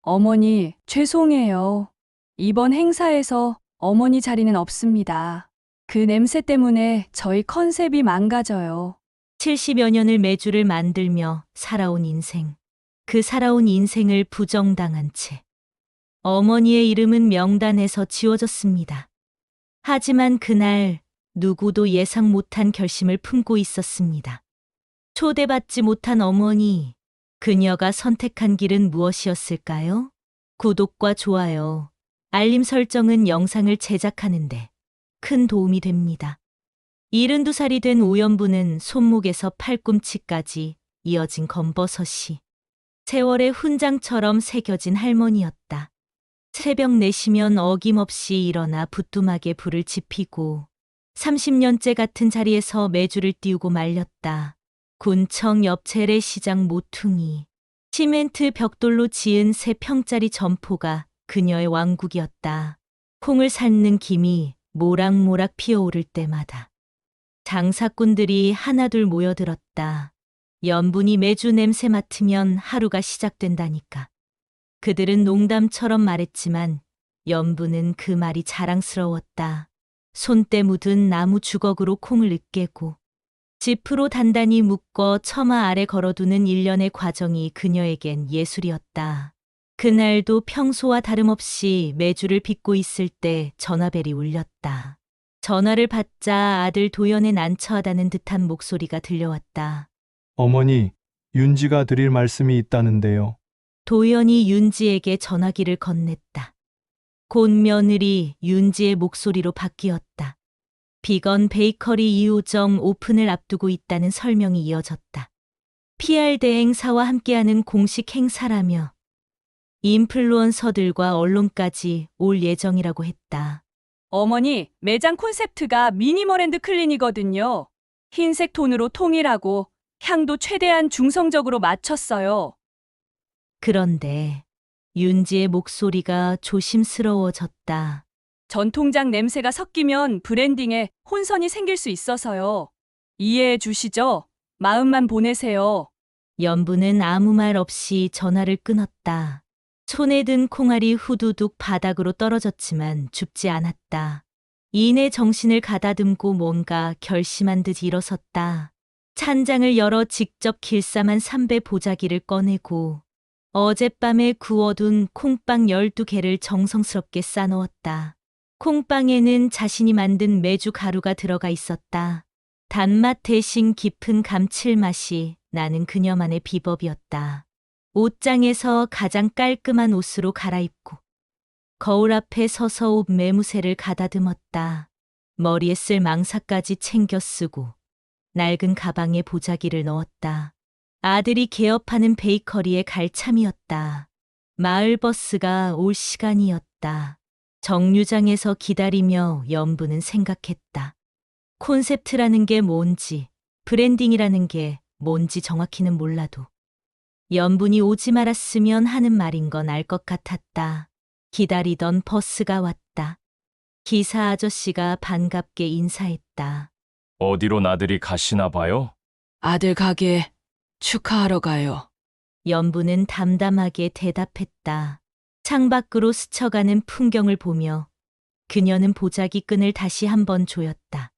어머니, 죄송해요. 이번 행사에서 어머니 자리는 없습니다. 그 냄새 때문에 저희 컨셉이 망가져요. 70여 년을 매주를 만들며 살아온 인생. 그 살아온 인생을 부정당한 채 어머니의 이름은 명단에서 지워졌습니다. 하지만 그날 누구도 예상 못한 결심을 품고 있었습니다. 초대받지 못한 어머니, 그녀가 선택한 길은 무엇이었을까요? 구독과 좋아요, 알림 설정은 영상을 제작하는데 큰 도움이 됩니다. 72살이 된 오연부는 손목에서 팔꿈치까지 이어진 검버섯이 세월의 훈장처럼 새겨진 할머니였다. 새벽 4시면 어김없이 일어나 부뚜막에 불을 지피고 30년째 같은 자리에서 매주를 띄우고 말렸다. 군청 옆 재래시장 모퉁이, 시멘트 벽돌로 지은 3평짜리 점포가 그녀의 왕국이었다. 콩을 삶는 김이 모락모락 피어오를 때마다 장사꾼들이 하나둘 모여들었다. 연분이 매주 냄새 맡으면 하루가 시작된다니까. 그들은 농담처럼 말했지만 연분은 그 말이 자랑스러웠다. 손때 묻은 나무 주걱으로 콩을 으깨고 지프로 단단히 묶어 처마 아래 걸어두는 일련의 과정이 그녀에겐 예술이었다. 그날도 평소와 다름없이 매주를 빚고 있을 때 전화벨이 울렸다. 전화를 받자 아들 도연의 난처하다는 듯한 목소리가 들려왔다. 어머니, 윤지가 드릴 말씀이 있다는데요. 도연이 윤지에게 전화기를 건넸다. 곧 며느리 윤지의 목소리로 바뀌었다. 비건 베이커리 2호점 오픈을 앞두고 있다는 설명이 이어졌다. PR 대행사와 함께하는 공식 행사라며 인플루언서들과 언론까지 올 예정이라고 했다. 어머니, 매장 콘셉트가 미니멀&드 클린이거든요. 흰색 톤으로 통일하고 향도 최대한 중성적으로 맞췄어요. 그런데 윤지의 목소리가 조심스러워졌다. 전통장 냄새가 섞이면 브랜딩에 혼선이 생길 수 있어서요. 이해해 주시죠? 마음만 보내세요. 연부는 아무 말 없이 전화를 끊었다. 손에 든 콩알이 후두둑 바닥으로 떨어졌지만 줍지 않았다. 이내 정신을 가다듬고 뭔가 결심한 듯 일어섰다. 찬장을 열어 직접 길쌈한 삼배 보자기를 꺼내고 어젯밤에 구워둔 콩빵 12개를 정성스럽게 싸넣었다. 콩빵에는 자신이 만든 메주 가루가 들어가 있었다. 단맛 대신 깊은 감칠맛이 나는 그녀만의 비법이었다. 옷장에서 가장 깔끔한 옷으로 갈아입고 거울 앞에 서서 옷 매무새를 가다듬었다. 머리에 쓸 망사까지 챙겨 쓰고 낡은 가방에 보자기를 넣었다. 아들이 개업하는 베이커리에 갈 참이었다. 마을버스가 올 시간이었다. 정류장에서 기다리며 연부는 생각했다. 콘셉트라는 게 뭔지, 브랜딩이라는 게 뭔지 정확히는 몰라도 연분이 오지 말았으면 하는 말인 건 알 것 같았다. 기다리던 버스가 왔다. 기사 아저씨가 반갑게 인사했다. 어디로 나들이 가시나 봐요? 아들 가게 축하하러 가요. 연부는 담담하게 대답했다. 창밖으로 스쳐가는 풍경을 보며 그녀는 보자기 끈을 다시 한번 조였다.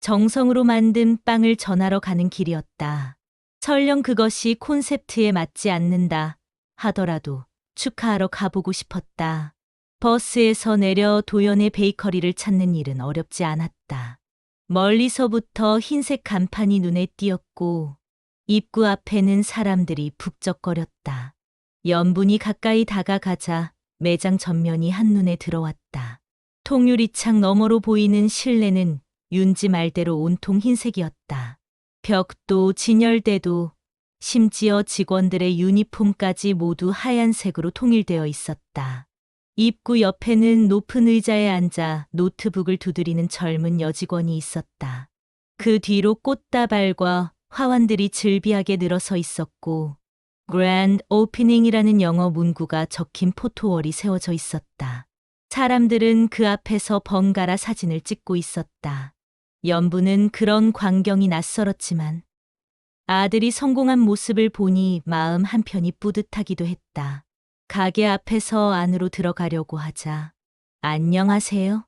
정성으로 만든 빵을 전하러 가는 길이었다. 설령 그것이 콘셉트에 맞지 않는다 하더라도 축하하러 가보고 싶었다. 버스에서 내려 도연의 베이커리를 찾는 일은 어렵지 않았다. 멀리서부터 흰색 간판이 눈에 띄었고 입구 앞에는 사람들이 북적거렸다. 연분이 가까이 다가가자 매장 전면이 한눈에 들어왔다. 통유리창 너머로 보이는 실내는 윤지 말대로 온통 흰색이었다. 벽도 진열대도 심지어 직원들의 유니폼까지 모두 하얀색으로 통일되어 있었다. 입구 옆에는 높은 의자에 앉아 노트북을 두드리는 젊은 여직원이 있었다. 그 뒤로 꽃다발과 화환들이 즐비하게 늘어서 있었고 그랜드 오프닝이라는 영어 문구가 적힌 포토월이 세워져 있었다. 사람들은 그 앞에서 번갈아 사진을 찍고 있었다. 연부는 그런 광경이 낯설었지만 아들이 성공한 모습을 보니 마음 한편이 뿌듯하기도 했다. 가게 앞에서 안으로 들어가려고 하자. 안녕하세요.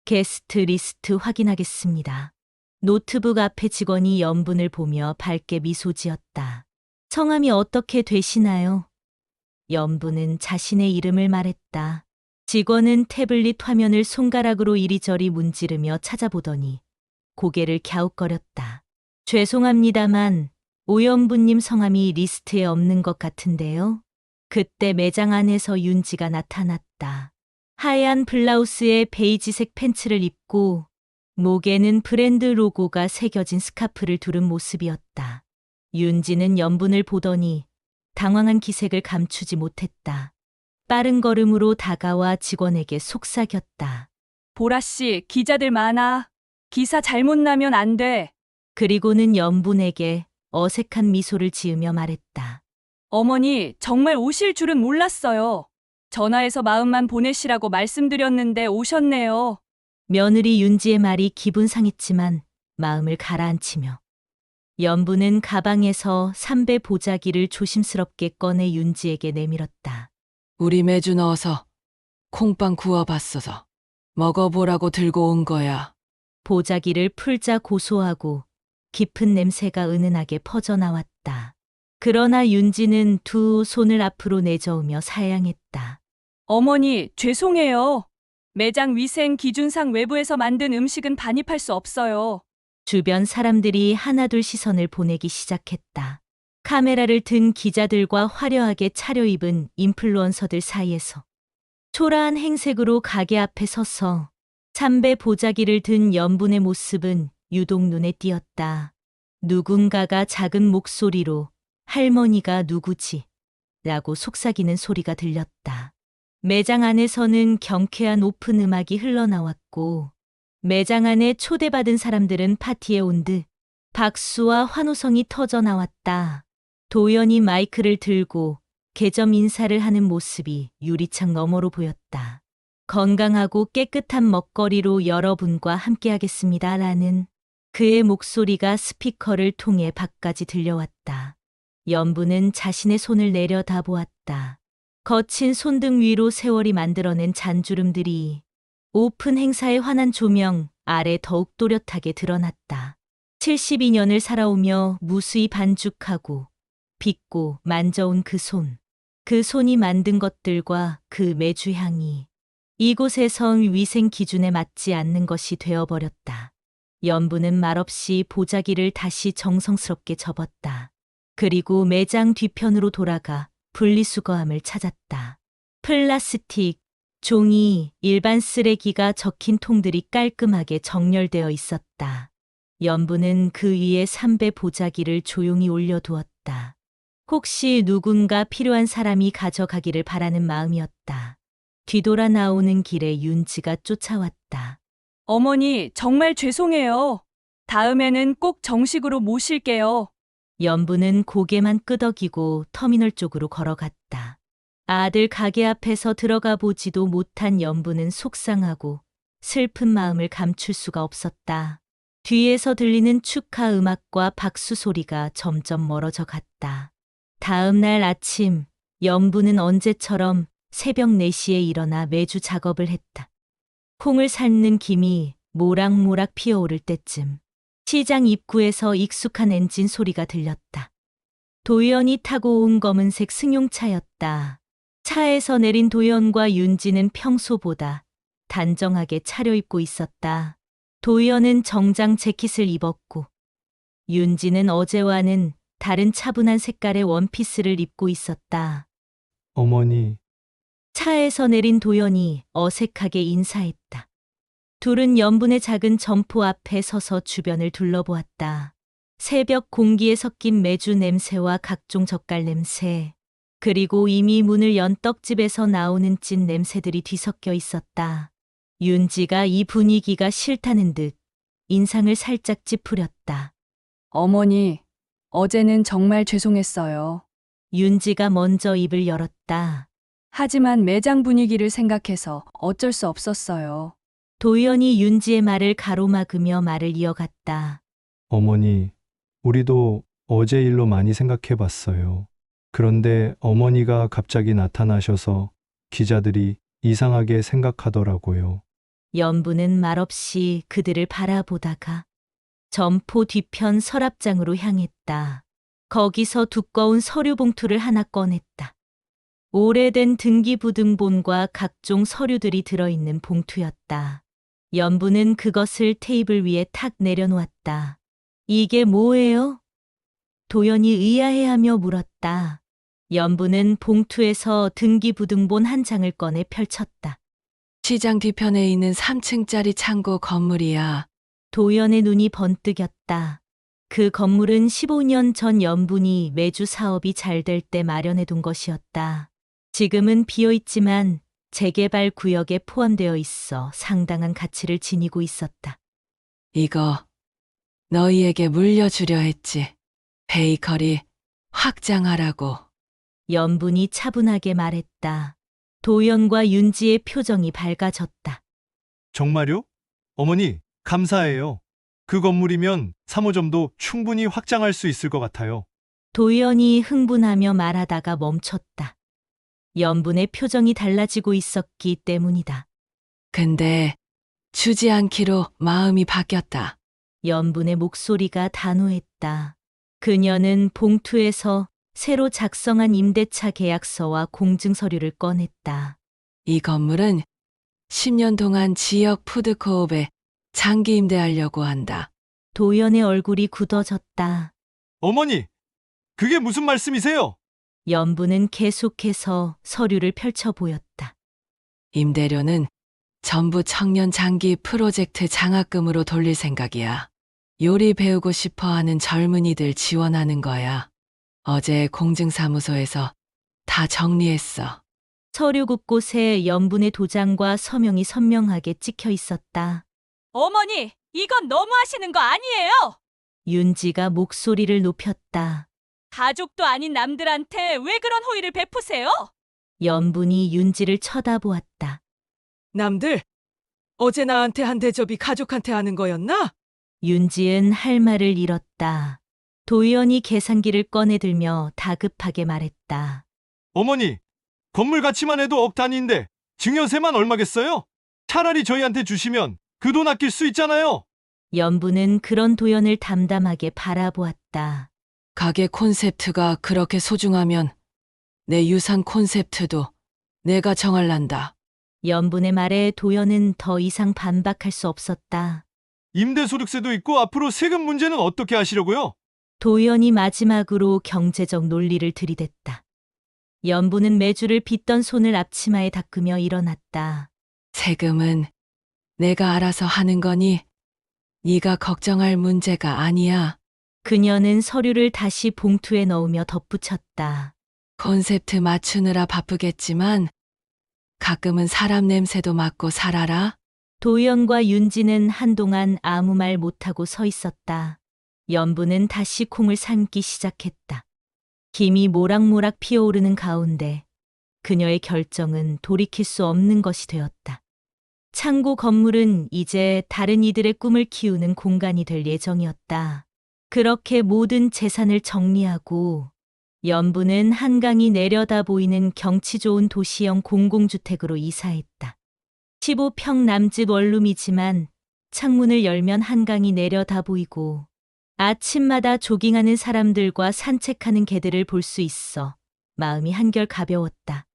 게스트 리스트 확인하겠습니다. 노트북 앞에 직원이 연분을 보며 밝게 미소 지었다. 성함이 어떻게 되시나요? 연분은 자신의 이름을 말했다. 직원은 태블릿 화면을 손가락으로 이리저리 문지르며 찾아보더니 고개를 갸웃거렸다. 죄송합니다만 오연부님 성함이 리스트에 없는 것 같은데요. 그때 매장 안에서 윤지가 나타났다. 하얀 블라우스에 베이지색 팬츠를 입고 목에는 브랜드 로고가 새겨진 스카프를 두른 모습이었다. 윤지는 연분을 보더니 당황한 기색을 감추지 못했다. 빠른 걸음으로 다가와 직원에게 속삭였다. 보라씨, 기자들 많아. 기사 잘못 나면 안 돼. 그리고는 연분에게 어색한 미소를 지으며 말했다. 어머니, 정말 오실 줄은 몰랐어요. 전화해서 마음만 보내시라고 말씀드렸는데 오셨네요. 며느리 윤지의 말이 기분 상했지만 마음을 가라앉히며 연분은 가방에서 삼배 보자기를 조심스럽게 꺼내 윤지에게 내밀었다. 우리 매주 넣어서 콩빵 구워봤어서 먹어보라고 들고 온 거야. 보자기를 풀자 고소하고 깊은 냄새가 은은하게 퍼져나왔다. 그러나 윤지는 두 손을 앞으로 내저으며 사양했다. 어머니, 죄송해요. 매장 위생 기준상 외부에서 만든 음식은 반입할 수 없어요. 주변 사람들이 하나둘 시선을 보내기 시작했다. 카메라를 든 기자들과 화려하게 차려입은 인플루언서들 사이에서 초라한 행색으로 가게 앞에 서서 삼배 보자기를 든 연분의 모습은 유독 눈에 띄었다. 누군가가 작은 목소리로 할머니가 누구지? 라고 속삭이는 소리가 들렸다. 매장 안에서는 경쾌한 오픈 음악이 흘러나왔고 매장 안에 초대받은 사람들은 파티에 온 듯 박수와 환호성이 터져 나왔다. 도연이 마이크를 들고 개점 인사를 하는 모습이 유리창 너머로 보였다. 건강하고 깨끗한 먹거리로 여러분과 함께하겠습니다. 라는 그의 목소리가 스피커를 통해 밖까지 들려왔다. 연분은 자신의 손을 내려다보았다. 거친 손등 위로 세월이 만들어낸 잔주름들이 오픈 행사의 환한 조명 아래 더욱 또렷하게 드러났다. 72년을 살아오며 무수히 반죽하고 빚고 만져온 그 손. 그 손이 만든 것들과 그 메주 향이 이곳에선 위생 기준에 맞지 않는 것이 되어버렸다. 연분은 말없이 보자기를 다시 정성스럽게 접었다. 그리고 매장 뒤편으로 돌아가 분리수거함을 찾았다. 플라스틱, 종이, 일반 쓰레기가 적힌 통들이 깔끔하게 정렬되어 있었다. 연분은 그 위에 삼배 보자기를 조용히 올려두었다. 혹시 누군가 필요한 사람이 가져가기를 바라는 마음이었다. 뒤돌아 나오는 길에 윤지가 쫓아왔다. 어머니, 정말 죄송해요. 다음에는 꼭 정식으로 모실게요. 연분은 고개만 끄덕이고 터미널 쪽으로 걸어갔다. 아들 가게 앞에서 들어가 보지도 못한 연분은 속상하고 슬픈 마음을 감출 수가 없었다. 뒤에서 들리는 축하 음악과 박수 소리가 점점 멀어져 갔다. 다음 날 아침, 연분은 언제처럼 새벽 4시에 일어나 매주 작업을 했다. 콩을 삶는 김이 모락모락 피어오를 때쯤 시장 입구에서 익숙한 엔진 소리가 들렸다. 도연이 타고 온 검은색 승용차였다. 차에서 내린 도연과 윤지는 평소보다 단정하게 차려입고 있었다. 도연은 정장 재킷을 입었고 윤지는 어제와는 다른 차분한 색깔의 원피스를 입고 있었다. 어머니, 차에서 내린 도연이 어색하게 인사했다. 둘은 연분의 작은 점포 앞에 서서 주변을 둘러보았다. 새벽 공기에 섞인 메주 냄새와 각종 젓갈 냄새, 그리고 이미 문을 연 떡집에서 나오는 찐 냄새들이 뒤섞여 있었다. 윤지가 이 분위기가 싫다는 듯 인상을 살짝 찌푸렸다. 어머니, 어제는 정말 죄송했어요. 윤지가 먼저 입을 열었다. 하지만 매장 분위기를 생각해서 어쩔 수 없었어요. 도연이 윤지의 말을 가로막으며 말을 이어갔다. 어머니, 우리도 어제 일로 많이 생각해 봤어요. 그런데 어머니가 갑자기 나타나셔서 기자들이 이상하게 생각하더라고요. 연부는 말없이 그들을 바라보다가 점포 뒤편 서랍장으로 향했다. 거기서 두꺼운 서류 봉투를 하나 꺼냈다. 오래된 등기부등본과 각종 서류들이 들어있는 봉투였다. 연부는 그것을 테이블 위에 탁 내려놓았다. 이게 뭐예요? 도연이 의아해하며 물었다. 연부는 봉투에서 등기부등본 한 장을 꺼내 펼쳤다. 시장 뒤편에 있는 3층짜리 창고 건물이야. 도연의 눈이 번뜩였다. 그 건물은 15년 전 연분이 매주 사업이 잘 될 때 마련해 둔 것이었다. 지금은 비어있지만 재개발 구역에 포함되어 있어 상당한 가치를 지니고 있었다. 이거 너희에게 물려주려 했지. 베이커리 확장하라고. 연분이 차분하게 말했다. 도연과 윤지의 표정이 밝아졌다. 정말요? 어머니, 감사해요. 그 건물이면 3호점도 충분히 확장할 수 있을 것 같아요. 도연이 흥분하며 말하다가 멈췄다. 연분의 표정이 달라지고 있었기 때문이다. 근데 주지 않기로 마음이 바뀌었다. 연분의 목소리가 단호했다. 그녀는 봉투에서 새로 작성한 임대차 계약서와 공증서류를 꺼냈다. 이 건물은 10년 동안 지역 푸드코업에 장기 임대하려고 한다. 도연의 얼굴이 굳어졌다. 어머니, 그게 무슨 말씀이세요? 연부는 계속해서 서류를 펼쳐 보였다. 임대료는 전부 청년 장기 프로젝트 장학금으로 돌릴 생각이야. 요리 배우고 싶어 하는 젊은이들 지원하는 거야. 어제 공증사무소에서 다 정리했어. 서류 곳곳에 연분의 도장과 서명이 선명하게 찍혀 있었다. 어머니, 이건 너무하시는 거 아니에요? 윤지가 목소리를 높였다. 가족도 아닌 남들한테 왜 그런 호의를 베푸세요? 연분이 윤지를 쳐다보았다. 남들, 어제 나한테 한 대접이 가족한테 하는 거였나? 윤지은 할 말을 잃었다. 도연이 계산기를 꺼내들며 다급하게 말했다. 어머니, 건물 가치만 해도 억 단위인데 증여세만 얼마겠어요? 차라리 저희한테 주시면 그 돈 아낄 수 있잖아요. 연부는 그런 도연을 담담하게 바라보았다. 가게 콘셉트가 그렇게 소중하면 내 유산 콘셉트도 내가 정할란다. 연분의 말에 도연은 더 이상 반박할 수 없었다. 임대소득세도 있고 앞으로 세금 문제는 어떻게 하시려고요? 도연이 마지막으로 경제적 논리를 들이댔다. 연부는 매주를 빗던 손을 앞치마에 닦으며 일어났다. 세금은 내가 알아서 하는 거니 네가 걱정할 문제가 아니야. 그녀는 서류를 다시 봉투에 넣으며 덧붙였다. 콘셉트 맞추느라 바쁘겠지만 가끔은 사람 냄새도 맡고 살아라. 도연과 윤지는 한동안 아무 말 못하고 서 있었다. 연부는 다시 콩을 삶기 시작했다. 김이 모락모락 피어오르는 가운데 그녀의 결정은 돌이킬 수 없는 것이 되었다. 창고 건물은 이제 다른 이들의 꿈을 키우는 공간이 될 예정이었다. 그렇게 모든 재산을 정리하고 연부는 한강이 내려다 보이는 경치 좋은 도시형 공공주택으로 이사했다. 15평 남짓 원룸이지만 창문을 열면 한강이 내려다 보이고 아침마다 조깅하는 사람들과 산책하는 개들을 볼 수 있어 마음이 한결 가벼웠다.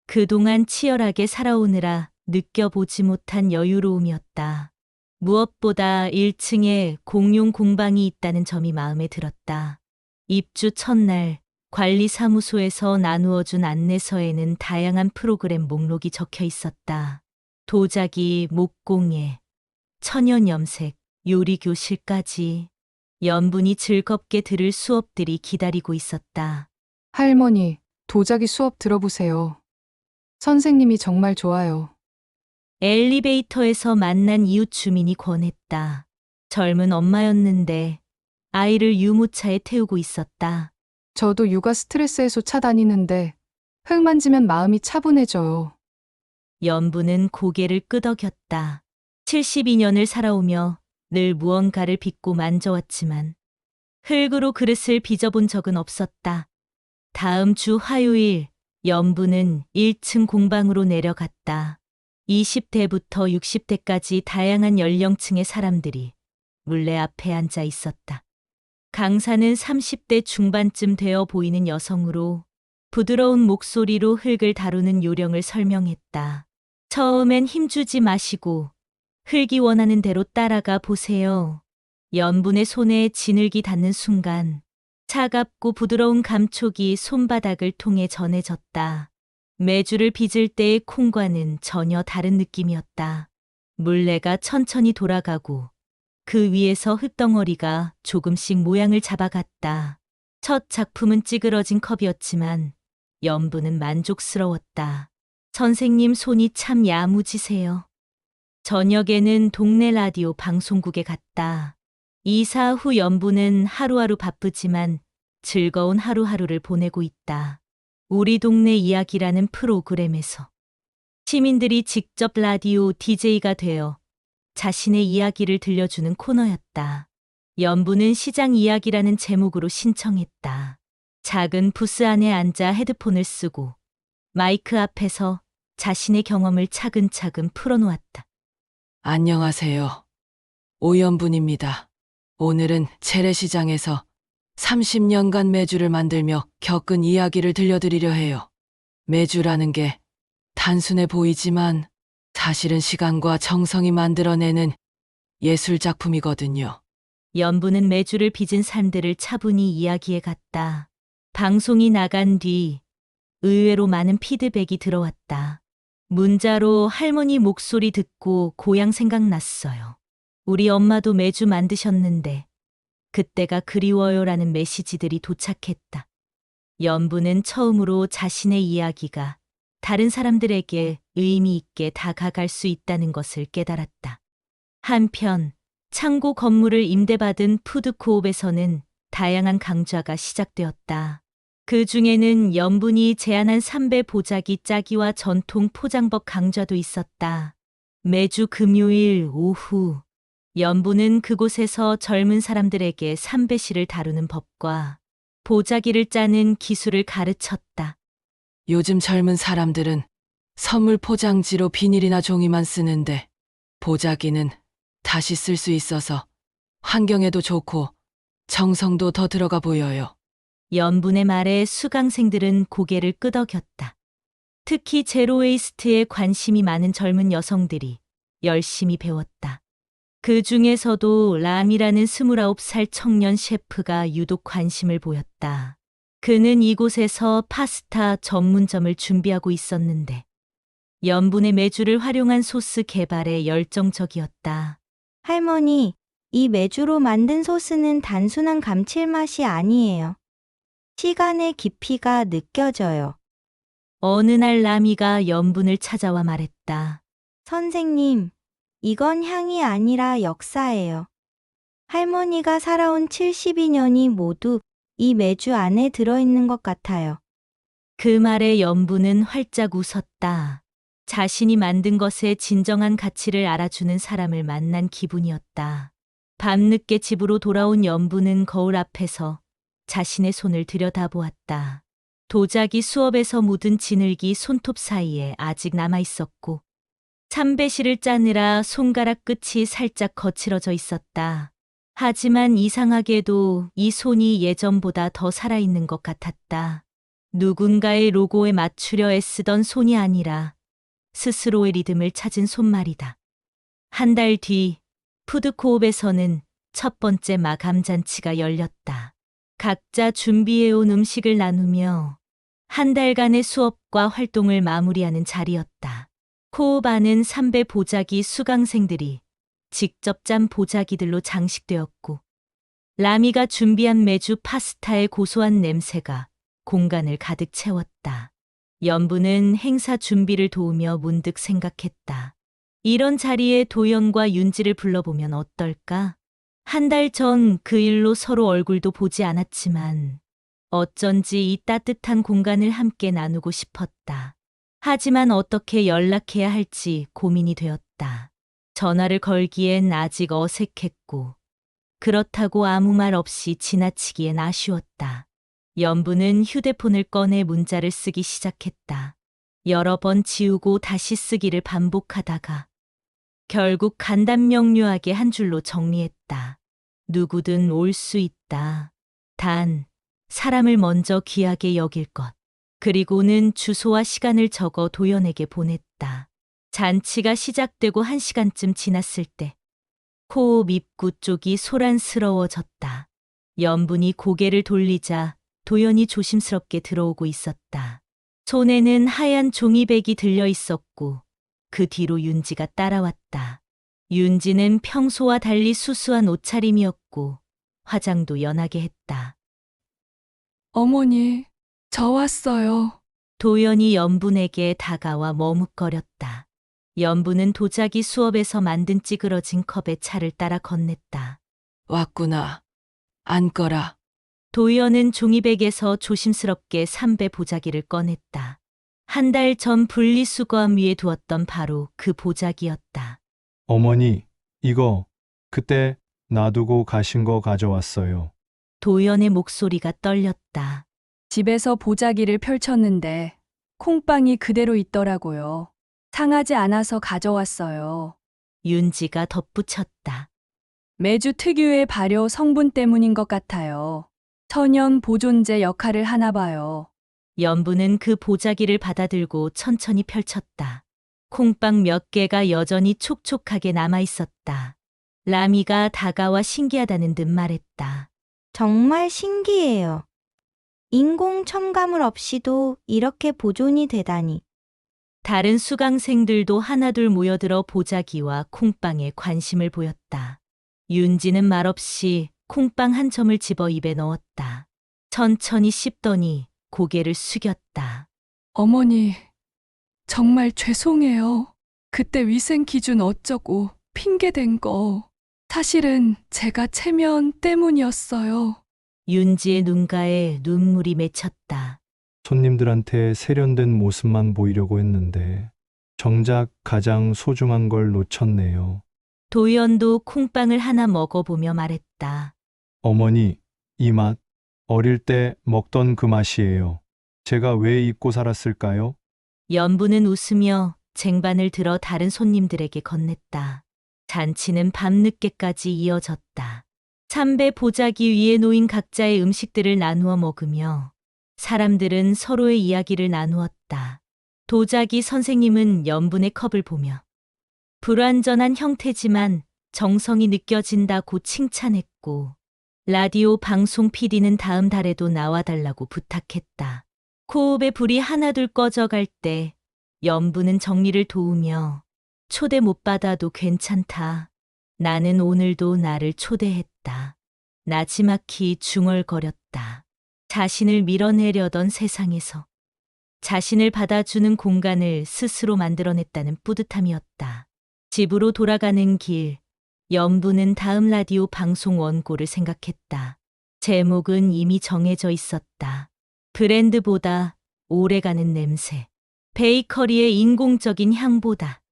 그동안 치열하게 살아오느라 느껴보지 못한 여유로움이었다. 무엇보다 1층에 공용 공방이 있다는 점이 마음에 들었다. 입주 첫날 관리사무소에서 나누어준 안내서에는 다양한 프로그램 목록이 적혀 있었다. 도자기, 목공예, 천연염색, 요리교실까지. 연분이 즐겁게 들을 수업들이 기다리고 있었다. 할머니, 도자기 수업 들어보세요. 선생님이 정말 좋아요. 엘리베이터에서 만난 이웃 주민이 권했다. 젊은 엄마였는데 아이를 유모차에 태우고 있었다. 저도 육아 스트레스 해소 차 다니는데 흙 만지면 마음이 차분해져요. 연부는 고개를 끄덕였다. 72년을 살아오며 늘 무언가를 빚고 만져왔지만 흙으로 그릇을 빚어본 적은 없었다. 다음 주 화요일 연부는 1층 공방으로 내려갔다. 20대부터 60대까지 다양한 연령층의 사람들이 물레 앞에 앉아 있었다. 강사는 30대 중반쯤 되어 보이는 여성으로 부드러운 목소리로 흙을 다루는 요령을 설명했다. 처음엔 힘주지 마시고 흙이 원하는 대로 따라가 보세요. 연분의 손에 진흙이 닿는 순간 차갑고 부드러운 감촉이 손바닥을 통해 전해졌다. 메주를 빚을 때의 콩과는 전혀 다른 느낌이었다. 물레가 천천히 돌아가고 그 위에서 흙덩어리가 조금씩 모양을 잡아갔다. 첫 작품은 찌그러진 컵이었지만 연부는 만족스러웠다. 선생님 손이 참 야무지세요. 저녁에는 동네 라디오 방송국에 갔다. 이사 후 연부는 하루하루 바쁘지만 즐거운 하루하루를 보내고 있다. 우리 동네 이야기라는 프로그램에서 시민들이 직접 라디오 DJ가 되어 자신의 이야기를 들려주는 코너였다. 연부는 시장 이야기라는 제목으로 신청했다. 작은 부스 안에 앉아 헤드폰을 쓰고 마이크 앞에서 자신의 경험을 차근차근 풀어놓았다. 안녕하세요. 오연분입니다. 오늘은 재래시장에서 30년간 메주를 만들며 겪은 이야기를 들려드리려 해요. 메주라는 게 단순해 보이지만 사실은 시간과 정성이 만들어내는 예술작품이거든요. 연부는 메주를 빚은 삶들을 차분히 이야기해 갔다. 방송이 나간 뒤 의외로 많은 피드백이 들어왔다. 문자로 할머니 목소리 듣고 고향 생각났어요. 우리 엄마도 메주 만드셨는데 그때가 그리워요라는 메시지들이 도착했다. 연부는 처음으로 자신의 이야기가 다른 사람들에게 의미 있게 다가갈 수 있다는 것을 깨달았다. 한편 창고 건물을 임대받은 푸드코옵에서는 다양한 강좌가 시작되었다. 그 중에는 연분이 제안한 삼배 보자기 짜기와 전통 포장법 강좌도 있었다. 매주 금요일 오후 연분은 그곳에서 젊은 사람들에게 삼배실을 다루는 법과 보자기를 짜는 기술을 가르쳤다. 요즘 젊은 사람들은 선물 포장지로 비닐이나 종이만 쓰는데 보자기는 다시 쓸 수 있어서 환경에도 좋고 정성도 더 들어가 보여요. 연분의 말에 수강생들은 고개를 끄덕였다. 특히 제로웨이스트에 관심이 많은 젊은 여성들이 열심히 배웠다. 그 중에서도 람이라는 29살 청년 셰프가 유독 관심을 보였다. 그는 이곳에서 파스타 전문점을 준비하고 있었는데 연분의 메주를 활용한 소스 개발에 열정적이었다. 할머니, 이 메주로 만든 소스는 단순한 감칠맛이 아니에요. 시간의 깊이가 느껴져요. 어느 날 라미가 연분을 찾아와 말했다. 선생님, 이건 향이 아니라 역사예요. 할머니가 살아온 72년이 모두 이 메주 안에 들어있는 것 같아요. 그 말에 연부는 활짝 웃었다. 자신이 만든 것의 진정한 가치를 알아주는 사람을 만난 기분이었다. 밤늦게 집으로 돌아온 연부는 거울 앞에서 자신의 손을 들여다보았다. 도자기 수업에서 묻은 진흙이 손톱 사이에 아직 남아 있었고 참배실을 짜느라 손가락 끝이 살짝 거칠어져 있었다. 하지만 이상하게도 이 손이 예전보다 더 살아있는 것 같았다. 누군가의 로고에 맞추려 애쓰던 손이 아니라 스스로의 리듬을 찾은 손말이다. 한 달 뒤 푸드코옵에서는 첫 번째 마감 잔치가 열렸다. 각자 준비해온 음식을 나누며 한 달간의 수업과 활동을 마무리하는 자리였다. 코옵 안은 삼배 보자기 수강생들이 직접 짠 보자기들로 장식되었고 라미가 준비한 메주 파스타의 고소한 냄새가 공간을 가득 채웠다. 연부는 행사 준비를 도우며 문득 생각했다. 이런 자리에 도연과 윤지를 불러보면 어떨까? 한 달 전 그 일로 서로 얼굴도 보지 않았지만 어쩐지 이 따뜻한 공간을 함께 나누고 싶었다. 하지만 어떻게 연락해야 할지 고민이 되었다. 전화를 걸기엔 아직 어색했고 그렇다고 아무 말 없이 지나치기엔 아쉬웠다. 연부는 휴대폰을 꺼내 문자를 쓰기 시작했다. 여러 번 지우고 다시 쓰기를 반복하다가 결국 간단명료하게 한 줄로 정리했다. 누구든 올 수 있다. 단, 사람을 먼저 귀하게 여길 것. 그리고는 주소와 시간을 적어 도연에게 보냈다. 잔치가 시작되고 1시간쯤 지났을 때 코옵 입구 쪽이 소란스러워졌다. 연분이 고개를 돌리자 도연이 조심스럽게 들어오고 있었다. 손에는 하얀 종이백이 들려 있었고 그 뒤로 윤지가 따라왔다. 윤지는 평소와 달리 수수한 옷차림이었고 화장도 연하게 했다. 어머니, 저 왔어요. 도연이 연분에게 다가와 머뭇거렸다. 연분은 도자기 수업에서 만든 찌그러진 컵에 차를 따라 건넸다. 왔구나. 앉거라. 도연은 종이백에서 조심스럽게 삼배 보자기를 꺼냈다. 한 달 전 분리수거함 위에 두었던 바로 그 보자기였다. 어머니, 이거 그때 놔두고 가신 거 가져왔어요. 도연의 목소리가 떨렸다. 집에서 보자기를 펼쳤는데 콩빵이 그대로 있더라고요. 상하지 않아서 가져왔어요. 윤지가 덧붙였다. 매주 특유의 발효 성분 때문인 것 같아요. 천연 보존제 역할을 하나 봐요. 연부는 그 보자기를 받아들고 천천히 펼쳤다. 콩빵 몇 개가 여전히 촉촉하게 남아 있었다. 라미가 다가와 신기하다는 듯 말했다. 정말 신기해요. 인공 첨가물 없이도 이렇게 보존이 되다니. 다른 수강생들도 하나둘 모여들어 보자기와 콩빵에 관심을 보였다. 윤지는 말없이 콩빵 한 점을 집어 입에 넣었다. 천천히 씹더니 고개를 숙였다. 어머니, 정말 죄송해요. 그때 위생 기준 어쩌고 핑계댄 거. 사실은 제가 체면 때문이었어요. 윤지의 눈가에 눈물이 맺혔다. 손님들한테 세련된 모습만 보이려고 했는데 정작 가장 소중한 걸 놓쳤네요. 도연도 콩빵을 하나 먹어보며 말했다. 어머니, 이 맛 어릴 때 먹던 그 맛이에요. 제가 왜 잊고 살았을까요? 연부는 웃으며 쟁반을 들어 다른 손님들에게 건넸다. 잔치는 밤늦게까지 이어졌다. 삼배 보자기 위에 놓인 각자의 음식들을 나누어 먹으며 사람들은 서로의 이야기를 나누었다. 도자기 선생님은 연분의 컵을 보며 불완전한 형태지만 정성이 느껴진다고 칭찬했고 라디오 방송 PD는 다음 달에도 나와달라고 부탁했다. 코옵의 불이 하나둘 꺼져갈 때 연부는 정리를 도우며 초대 못 받아도 괜찮다. 나는 오늘도 나를 초대했다. 나지막히 중얼거렸다. 자신을 밀어내려던 세상에서 자신을 받아주는 공간을 스스로 만들어냈다는 뿌듯함이었다. 집으로 돌아가는 길, 연부는 다음 라디오 방송 원고를 생각했다. 제목은 이미 정해져 있었다. 브랜드보다 오래가는 냄새. 베이커리의 인공적인 향보다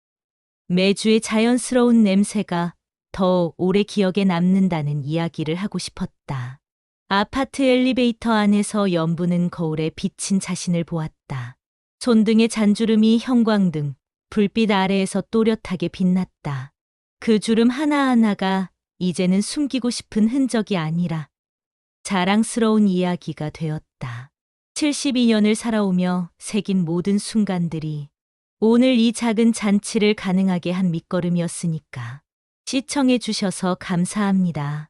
매주의 자연스러운 냄새가 더 오래 기억에 남는다는 이야기를 하고 싶었다. 아파트 엘리베이터 안에서 연부는 거울에 비친 자신을 보았다. 손등의 잔주름이 형광등, 불빛 아래에서 또렷하게 빛났다. 그 주름 하나하나가 이제는 숨기고 싶은 흔적이 아니라 자랑스러운 이야기가 되었다. 72년을 살아오며 새긴 모든 순간들이 오늘 이 작은 잔치를 가능하게 한 밑거름이었으니까. 시청해 주셔서 감사합니다.